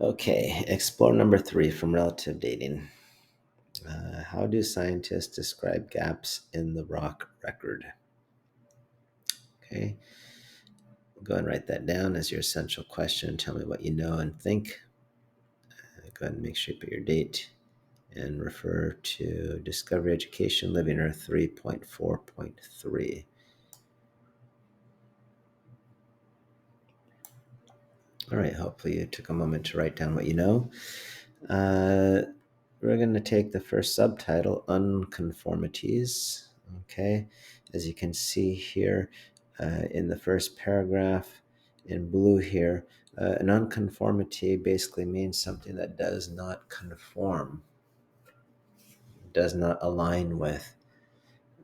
Okay, explore number 3 from relative dating. How do scientists describe gaps in the rock record? Okay, go ahead and write that down as your essential question. Tell me what you know and think. Go ahead and make sure you put your date and refer to Discovery Education Living Earth 3.4.3. All right, hopefully you took a moment to write down what you know. We're going to take the first subtitle, Unconformities. Okay, as you can see here in the first paragraph in blue here, an unconformity basically means something that does not conform, does not align with.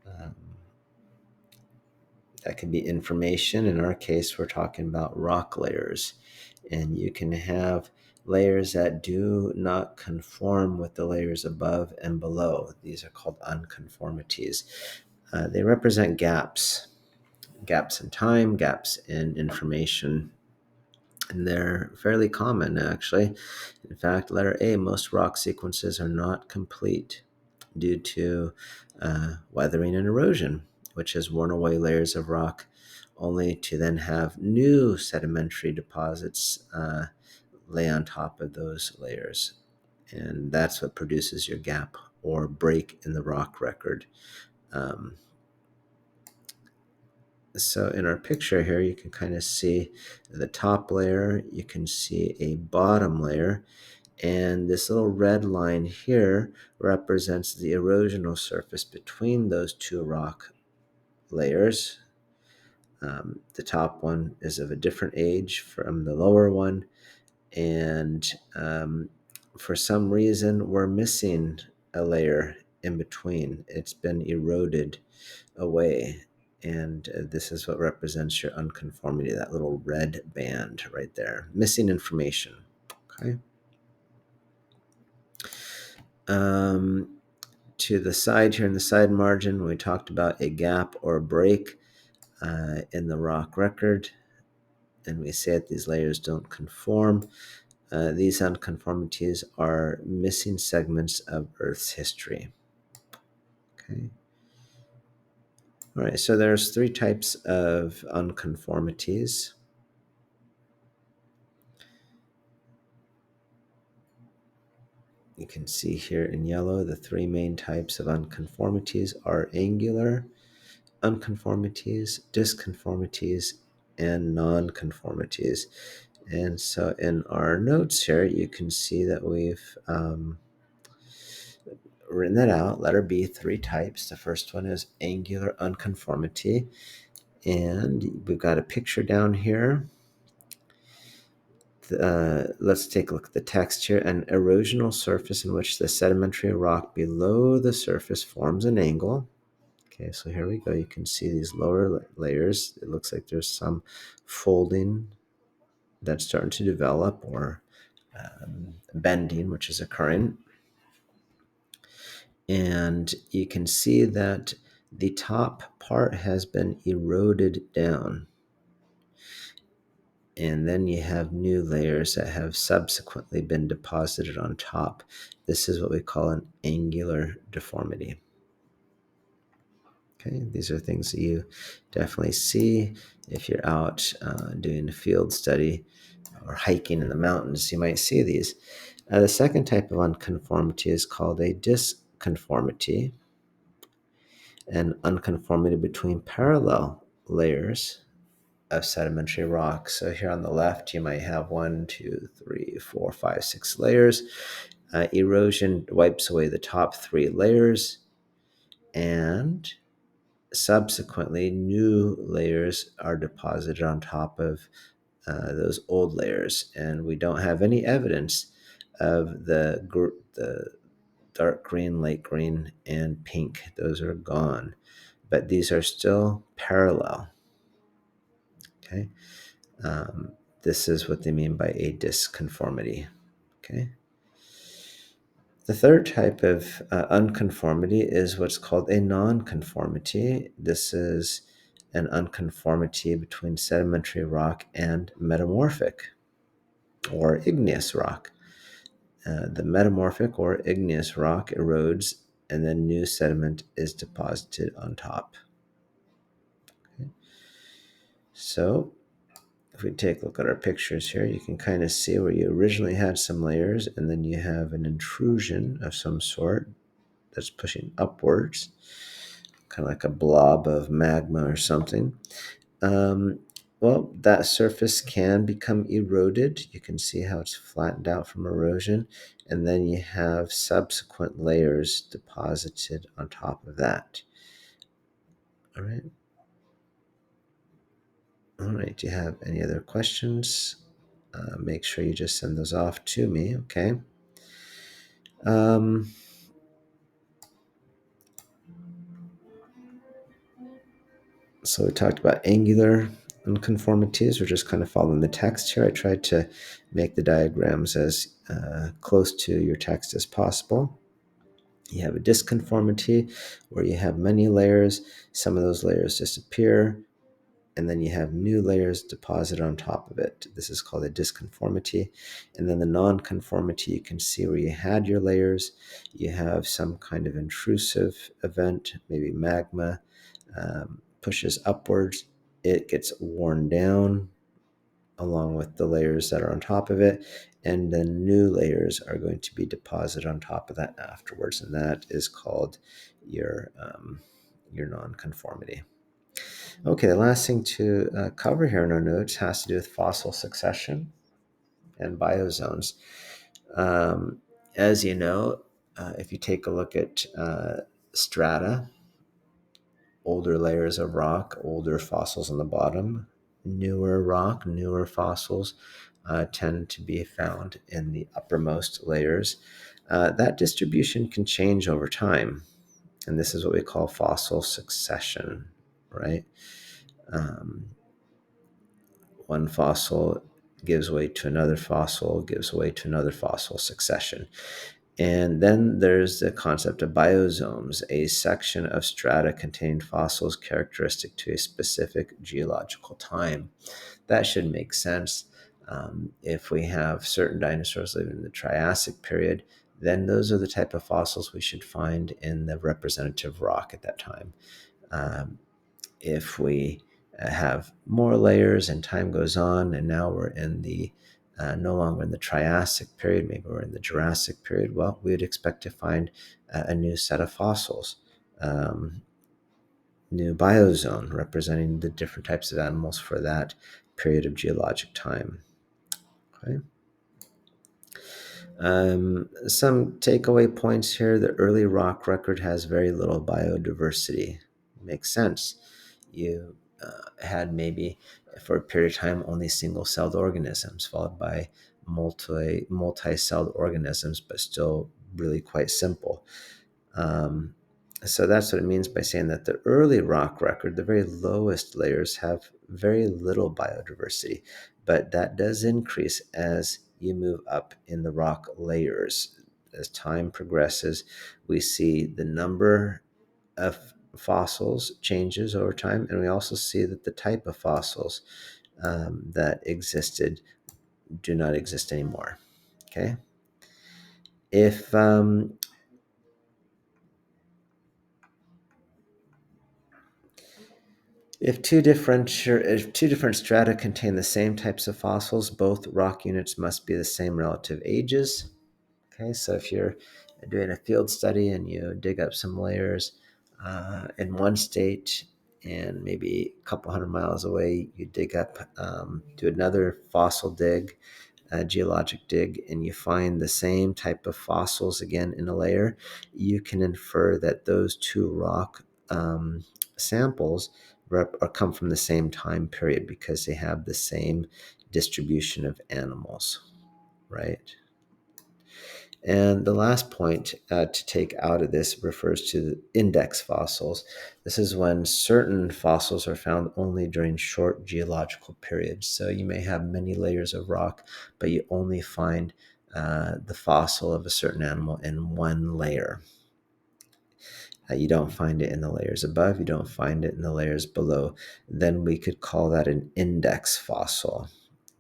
Um, that can be information. In our case, we're talking about rock layers. And you can have layers that do not conform with the layers above and below. These are called unconformities. They represent gaps in time, gaps in information. And they're fairly common, actually. In fact, letter A, most rock sequences are not complete due to weathering and erosion, which has worn away layers of rock, only to then have new sedimentary deposits lay on top of those layers. And that's what produces your gap or break in the rock record. So in our picture here, you can kind of see the top layer, you can see a bottom layer, and this little red line here represents the erosional surface between those two rock layers. The top one is of a different age from the lower one, and for some reason we're missing a layer in between. It's been eroded away, and this is what represents your unconformity, that little red band right there, missing information. Okay. To the side here in the side margin, we talked about a gap or a break in the rock record, and we say that these layers don't conform. These unconformities are missing segments of Earth's history. Okay. All right, so there's 3 types of unconformities. You can see here in yellow, the 3 main types of unconformities are angular unconformities, disconformities, and nonconformities. And so in our notes here, you can see that we've written that out. Letter B, 3 types. The first one is angular unconformity. And we've got a picture down here. Let's take a look at the text here. An erosional surface in which the sedimentary rock below the surface forms an angle. Okay, so here we go. You can see these lower layers. It looks like there's some folding that's starting to develop, or bending, which is occurring. And you can see that the top part has been eroded down. And then you have new layers that have subsequently been deposited on top. This is what we call an angular deformity. Okay, these are things that you definitely see if you're out doing a field study or hiking in the mountains. You might see these. The second type of unconformity is called a disconformity, an unconformity between parallel layers of sedimentary rock. So here on the left, you might have 1, 2, 3, 4, 5, 6 layers. Erosion wipes away the top 3 layers, and subsequently new layers are deposited on top of those old layers, and we don't have any evidence of the dark green, light green, and pink. Those are gone, but these are still parallel. Okay, this is what they mean by a disconformity. Okay. The third type of unconformity is what's called a nonconformity. This is an unconformity between sedimentary rock and metamorphic. or igneous rock. The metamorphic or igneous rock erodes and then new sediment is deposited on top. Okay. So if we take a look at our pictures here, you can kind of see where you originally had some layers and then you have an intrusion of some sort that's pushing upwards, kind of like a blob of magma or something. Well, that surface can become eroded. You can see how it's flattened out from erosion. And then you have subsequent layers deposited on top of that. All right. All right. Do you have any other questions? Make sure you just send those off to me. Okay. Um, so we talked about angular unconformities. We're just kind of following the text here. I tried to make the diagrams as close to your text as possible. You have a disconformity where you have many layers. Some of those layers disappear, and then you have new layers deposited on top of it. This is called a disconformity. And then the nonconformity, you can see where you had your layers. You have some kind of intrusive event, maybe magma, pushes upwards. It gets worn down along with the layers that are on top of it, and then new layers are going to be deposited on top of that afterwards, and that is called your nonconformity. Okay, the last thing to cover here in our notes has to do with fossil succession and biozones. As you know, if you take a look at strata, older layers of rock, older fossils on the bottom, newer rock, newer fossils tend to be found in the uppermost layers. That distribution can change over time, and this is what we call fossil succession, right? Um, One fossil gives way to another fossil, gives way to another fossil succession. And then there's the concept of biozones, a section of strata containing fossils characteristic to a specific geological time. That should make sense. If we have certain dinosaurs living in the Triassic period, then those are the type of fossils we should find in the representative rock at that time. If we have more layers and time goes on, and now we're in the no longer in the Triassic period, maybe we're in the Jurassic period, well, we would expect to find a new set of fossils, new biozone representing the different types of animals for that period of geologic time. Okay. Some takeaway points here. The early rock record has very little biodiversity. Makes sense. You had maybe for a period of time only single-celled organisms, followed by multi-celled organisms, but still really quite simple. So that's what it means by saying that the early rock record, the very lowest layers, have very little biodiversity, but that does increase as you move up in the rock layers. As time progresses, we see the number of fossils changes over time, and we also see that the type of fossils that existed do not exist anymore. Okay, if if two different strata contain the same types of fossils, both rock units must be the same relative ages. Okay, so if you're doing a field study and you dig up some layers in one state, and maybe a couple hundred miles away, you dig up, do another fossil dig, geologic dig, and you find the same type of fossils again in a layer, you can infer that those two rock samples come from the same time period because they have the same distribution of animals, right? And the last point to take out of this refers to the index fossils. This is when certain fossils are found only during short geological periods. So you may have many layers of rock, but you only find the fossil of a certain animal in one layer. You don't find it in the layers above, you don't find it in the layers below. Then we could call that an index fossil.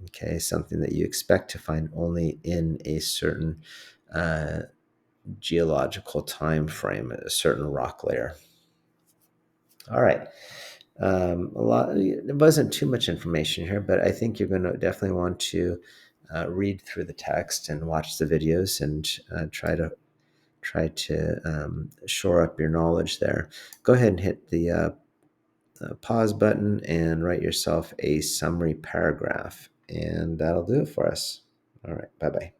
Okay, something that you expect to find only in a certain uh, geological time frame, a certain rock layer. All right. A lot. It wasn't too much information here, but I think you're going to definitely want to read through the text and watch the videos and try to shore up your knowledge there. Go ahead and hit the pause button and write yourself a summary paragraph, and that'll do it for us. All right. Bye bye.